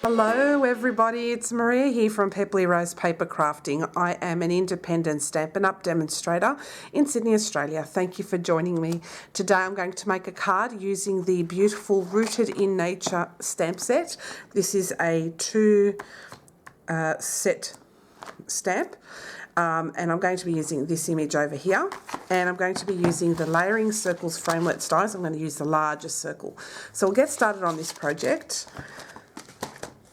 Hello everybody, it's Maria here from Pepperlyrose Paper Crafting. I am an independent Stampin' Up demonstrator in Sydney, Australia. Thank you for joining me. Today I'm going to make a card using the beautiful Rooted in Nature stamp set. This is a two set stamp. And I'm going to be using this image over here, and I'm going to be using the Layering Circles Framework Dies. I'm going to use the largest circle. So we'll get started on this project.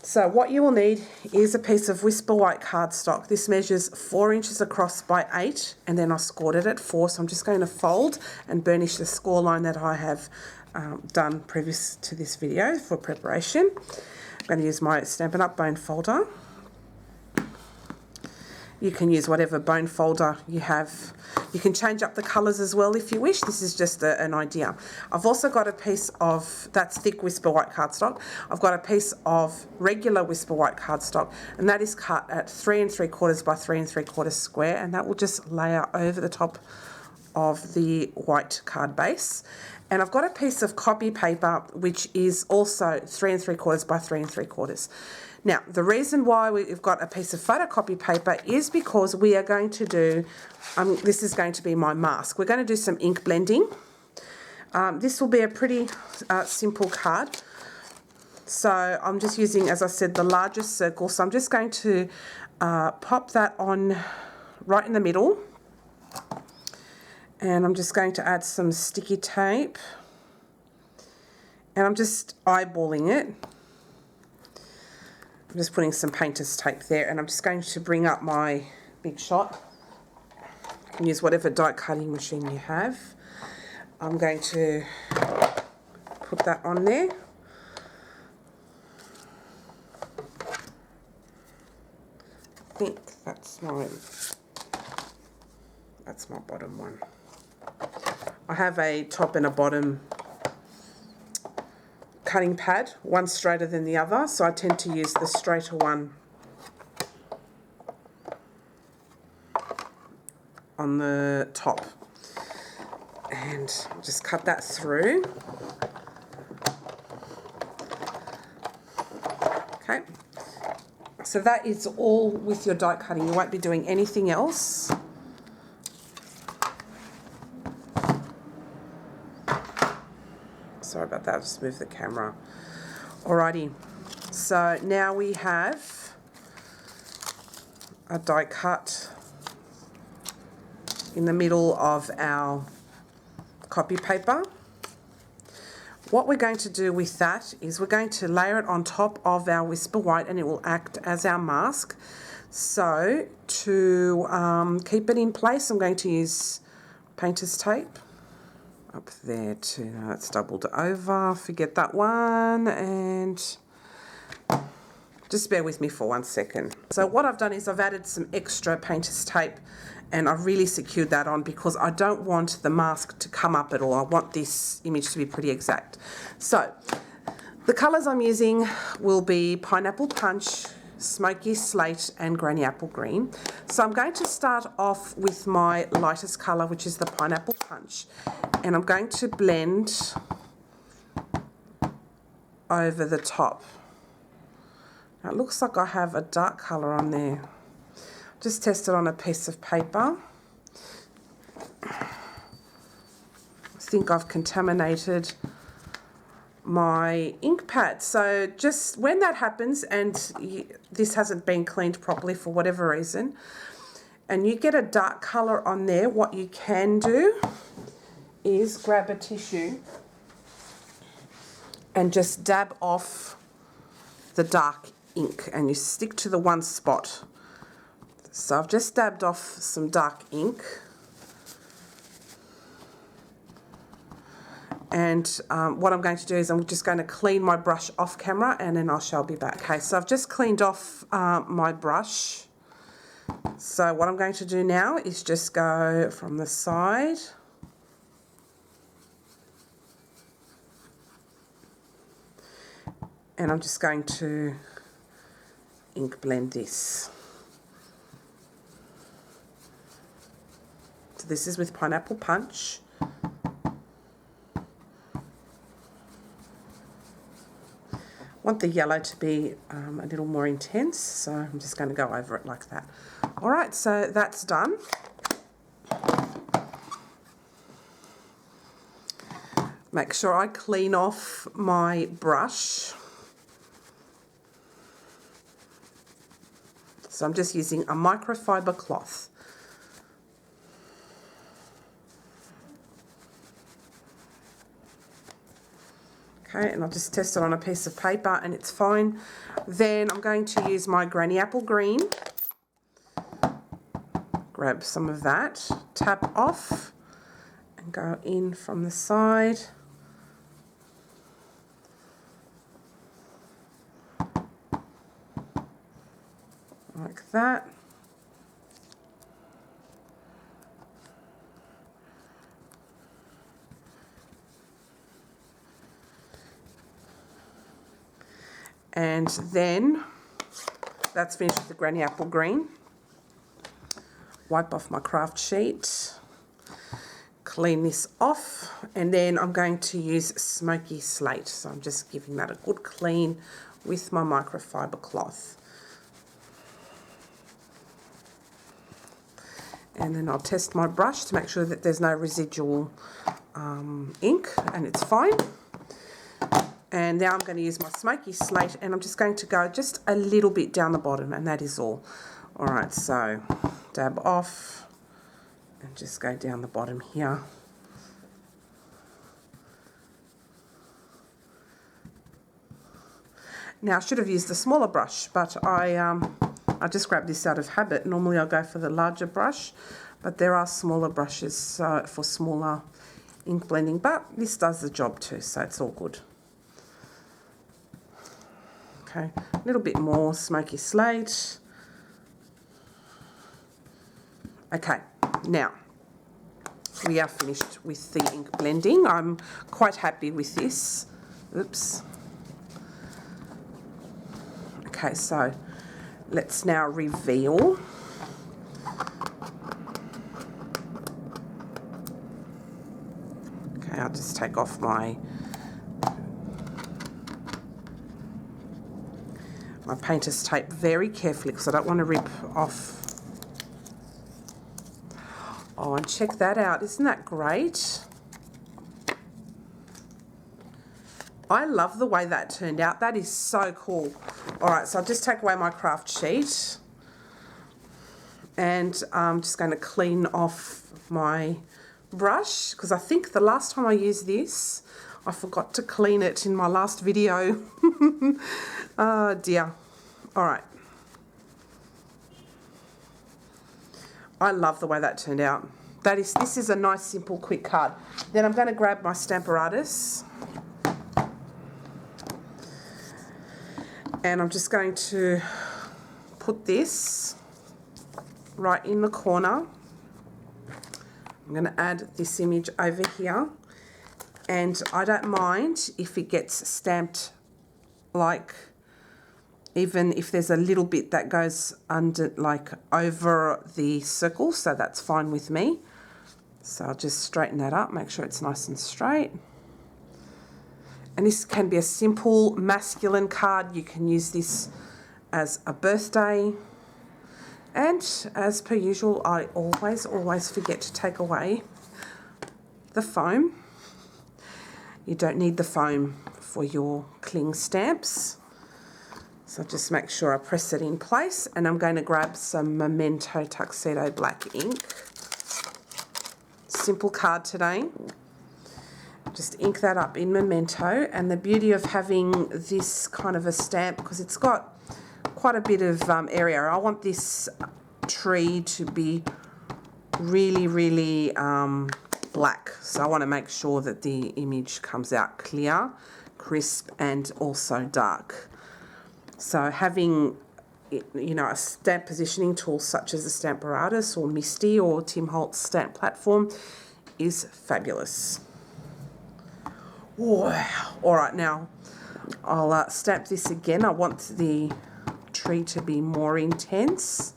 So what you will need is a piece of Whisper White cardstock. This measures 4 inches across by 8, and then I scored it at 4. So I'm just going to fold and burnish the score line that I have done previous to this video for preparation. I'm going to use my Stampin' Up bone folder. You can use whatever bone folder you have. You can change up the colours as well if you wish. This is just an idea. I've also got a piece of, that's thick Whisper White cardstock. I've got a piece of regular Whisper White cardstock, and that is cut at 3 3/4 by 3 3/4 square, and that will just layer over the top of the white card base. And I've got a piece of copy paper which is also 3 3/4 by 3 3/4. Now, the reason why we've got a piece of photocopy paper is because we are going to do, this is going to be my mask. We're going to do some ink blending. This will be a pretty simple card. So I'm just using, as I said, the largest circle. So I'm just going to pop that on right in the middle. And I'm just going to add some sticky tape. And I'm just eyeballing it. I'm just putting some painter's tape there, and I'm just going to bring up my Big Shot. You can use whatever die cutting machine you have. I'm going to put that on there. I think that's my bottom one. I have a top and a bottom cutting pad, one straighter than the other, so I tend to use the straighter one on the top, and just cut that through. Okay, so that is all with your die cutting. You won't be doing anything else. Sorry about that, I'll just move the camera. Alrighty, so now we have a die cut in the middle of our copy paper. What we're going to do with that is we're going to layer it on top of our Whisper White, and it will act as our mask. So to keep it in place, I'm going to use painter's tape. Up there too. Now it's doubled over. Forget that one, and just bear with me for 1 second. So what I've done is I've added some extra painter's tape, and I've really secured that on because I don't want the mask to come up at all. I want this image to be pretty exact. So the colours I'm using will be Pineapple Punch, Smoky Slate, and Granny Apple Green. So I'm going to start off with my lightest colour, which is the Pineapple Punch, and I'm going to blend over the top. Now it looks like I have a dark colour on there. Just test it on a piece of paper. I think I've contaminated my ink pad. So just when that happens and this hasn't been cleaned properly for whatever reason, and you get a dark colour on there, what you can do is grab a tissue and just dab off the dark ink, and you stick to the one spot. So I've just dabbed off some dark ink, and what I'm going to do is I'm just going to clean my brush off camera, and then I shall be back. Okay, so I've just cleaned off my brush. So what I'm going to do now is just go from the side and I'm just going to ink blend this. So this is with Pineapple Punch. want the yellow to be a little more intense, so I'm just going to go over it like that. All right, so that's done. Make sure I clean off my brush. So I'm just using a microfiber cloth. Okay, and I'll just test it on a piece of paper and it's fine. Then I'm going to use my Granny Apple Green. Grab some of that, tap off, and go in from the side. Like that. And then that's finished with the Granny Apple Green. Wipe off my craft sheet, clean this off, and then I'm going to use Smoky Slate. So I'm just giving that a good clean with my microfiber cloth. And then I'll test my brush to make sure that there's no residual ink, and it's fine. And now I'm going to use my Smoky Slate, and I'm just going to go just a little bit down the bottom, and that is all. All right, so dab off and just go down the bottom here. Now I should have used a smaller brush, but I just grabbed this out of habit. Normally I'll go for the larger brush, but there are smaller brushes for smaller ink blending, but this does the job too, so it's all good. Okay, a little bit more Smoky Slate. Okay, now we are finished with the ink blending. I'm quite happy with this. Oops. Okay, so let's now reveal. Okay, I'll just take off my painter's tape very carefully because I don't want to rip off. Oh, and check that out. Isn't that great? I love the way that turned out. That is so cool. All right, so I'll just take away my craft sheet. And I'm just going to clean off my brush because I think the last time I used this, I forgot to clean it in my last video. Oh dear. All right. I love the way that turned out. This is a nice, simple, quick card. Then I'm going to grab my Stamparatus. And I'm just going to put this right in the corner. I'm going to add this image over here. And I don't mind if it gets stamped like, even if there's a little bit that goes under, like over the circle, so that's fine with me. So I'll just straighten that up, make sure it's nice and straight. And this can be a simple masculine card. You can use this as a birthday. And as per usual, I always forget to take away the foam. You don't need the foam for your cling stamps. So just make sure I press it in place, and I'm going to grab some Memento Tuxedo Black ink. Simple card today. Just ink that up in Memento, and the beauty of having this kind of a stamp, because it's got quite a bit of area. I want this tree to be really, really black. So I want to make sure that the image comes out clear, crisp, and also dark. So having, you know, a stamp positioning tool such as the Stamparatus or Misty or Tim Holtz stamp platform is fabulous. Wow. All right, now I'll stamp this again. I want the tree to be more intense.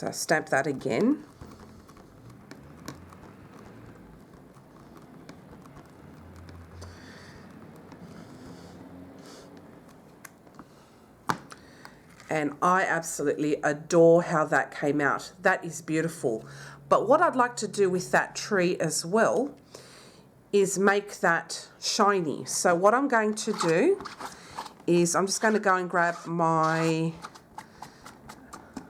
So stamp that again. And I absolutely adore how that came out. That is beautiful. But what I'd like to do with that tree as well is make that shiny. So what I'm going to do is I'm just going to go and grab my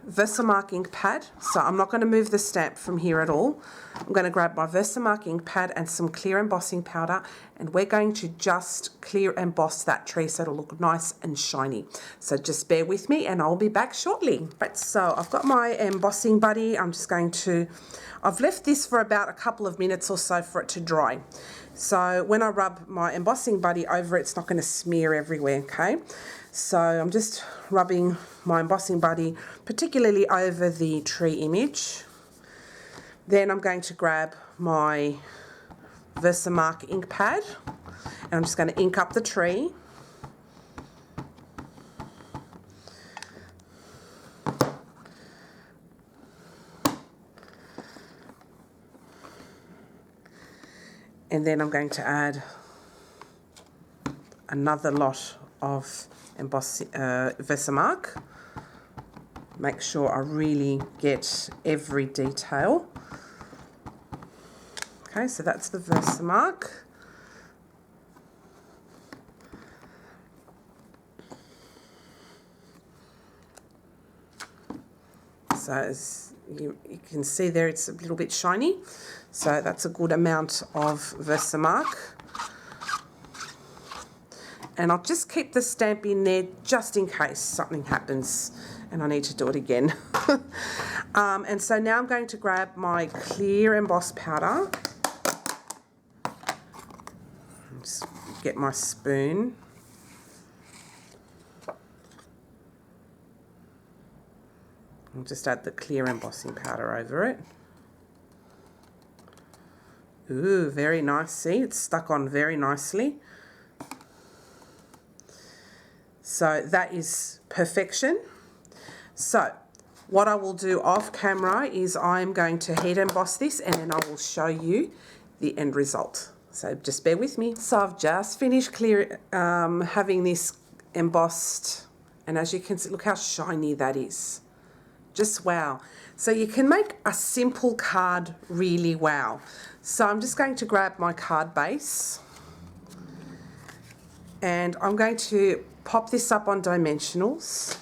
Versamark ink pad. So I'm not going to move the stamp from here at all. I'm going to grab my Versamark ink pad and some clear embossing powder, and we're going to just clear emboss that tree so it'll look nice and shiny. So just bear with me and I'll be back shortly. Right, so I've got my embossing buddy. I've left this for about a couple of minutes or so for it to dry. So when I rub my embossing buddy over it, it's not going to smear everywhere, okay? So I'm just rubbing my embossing buddy particularly over the tree image. Then I'm going to grab my Versamark ink pad and I'm just going to ink up the tree. And then I'm going to add another lot of Versamark. Make sure I really get every detail. Okay, so that's the Versamark. So as you can see there, it's a little bit shiny. So that's a good amount of Versamark. And I'll just keep the stamp in there just in case something happens and I need to do it again. And so now I'm going to grab my clear embossed powder. Just get my spoon. I'll just add the clear embossing powder over it. Ooh, very nice. See, it's stuck on very nicely. So that is perfection. So what I will do off camera is I'm going to heat emboss this and then I will show you the end result. So just bear with me. So I've just finished having this embossed, and as you can see, look how shiny that is. Just wow. So you can make a simple card really wow. So I'm just going to grab my card base and I'm going to pop this up on dimensionals.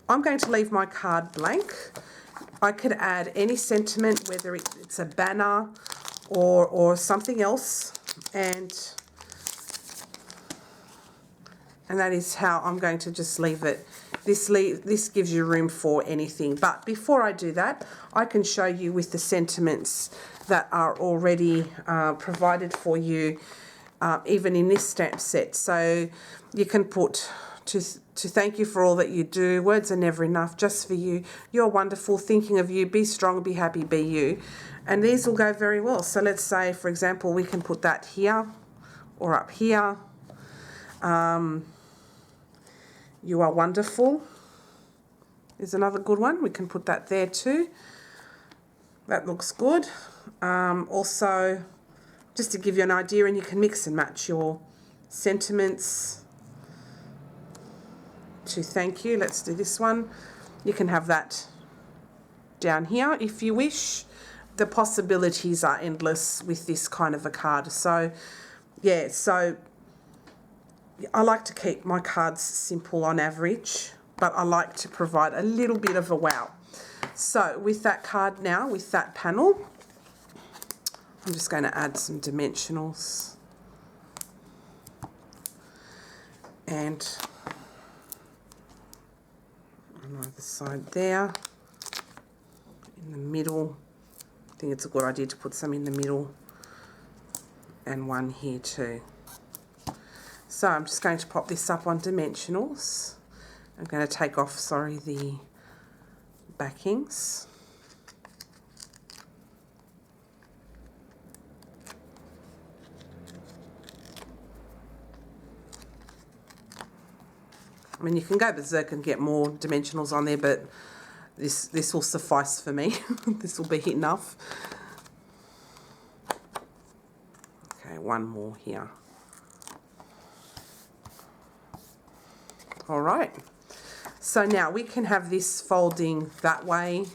I'm going to leave my card blank. I could add any sentiment, whether it's a banner or something else, and that is how I'm going to just leave it. This gives you room for anything. But before I do that, I can show you with the sentiments that are already provided for you, even in this stamp set. So you can put to thank you for all that you do. Words are never enough. Just for you. You're wonderful. Thinking of you. Be strong. Be happy. Be you. And these will go very well. So let's say, for example, we can put that here or up here. You are wonderful is another good one. We can put that there too. That looks good. Also, just to give you an idea, and you can mix and match your sentiments to thank you. Let's do this one. You can have that down here if you wish. The possibilities are endless with this kind of a card. So, yeah, so I like to keep my cards simple on average, but I like to provide a little bit of a wow. So with that card now, with that panel, I'm just going to add some dimensionals. And on either side there, in the middle, I think it's a good idea to put some in the middle, and one here too. So I'm just going to pop this up on dimensionals. I'm going to take off, the backings. I mean, you can go berserk and get more dimensionals on there, but this will suffice for me. This will be enough. Okay, one more here. All right. So now we can have this folding that way.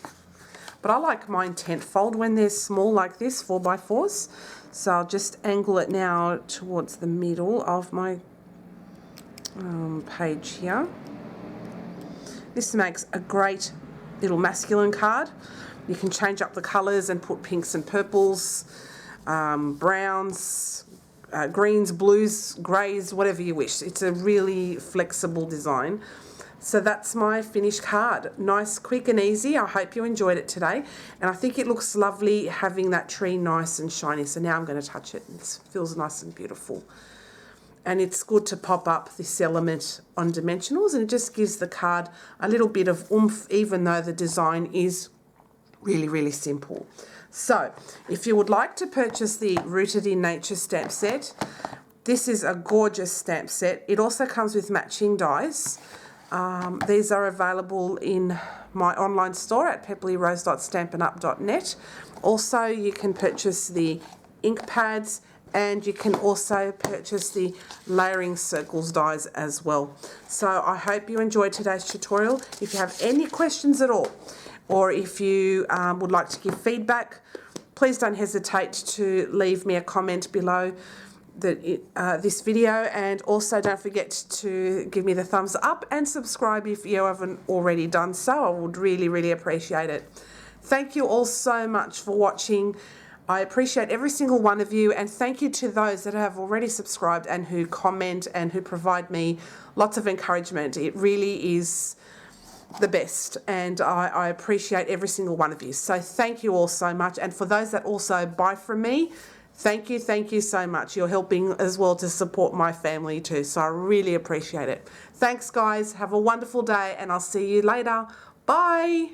But I like mine tent fold when they're small like this, 4x4s. So I'll just angle it now towards the middle of my page here. This makes a great little masculine card. You can change up the colours and put pinks and purples, browns, greens, blues, greys, whatever you wish. It's a really flexible design. So that's my finished card. Nice, quick and easy. I hope you enjoyed it today. And I think it looks lovely having that tree nice and shiny. So now I'm going to touch it. It feels nice and beautiful. And it's good to pop up this element on dimensionals, and it just gives the card a little bit of oomph, even though the design is really, really simple. So if you would like to purchase the Rooted in Nature stamp set, this is a gorgeous stamp set. It also comes with matching dies. These are available in my online store at pepperlyrose.stampinup.net. Also, you can purchase the ink pads, and you can also purchase the layering circles dies as well. So I hope you enjoyed today's tutorial. If you have any questions at all, or if you would like to give feedback, please don't hesitate to leave me a comment below this video, and also don't forget to give me the thumbs up and subscribe if you haven't already done so. I would really, really appreciate it. Thank you all so much for watching. I appreciate every single one of you, and thank you to those that have already subscribed and who comment and who provide me lots of encouragement. It really is the best, and I appreciate every single one of you. So thank you all so much. And for those that also buy from me, thank you so much. You're helping as well to support my family too, so I really appreciate it. Thanks guys, have a wonderful day, and I'll see you later. Bye.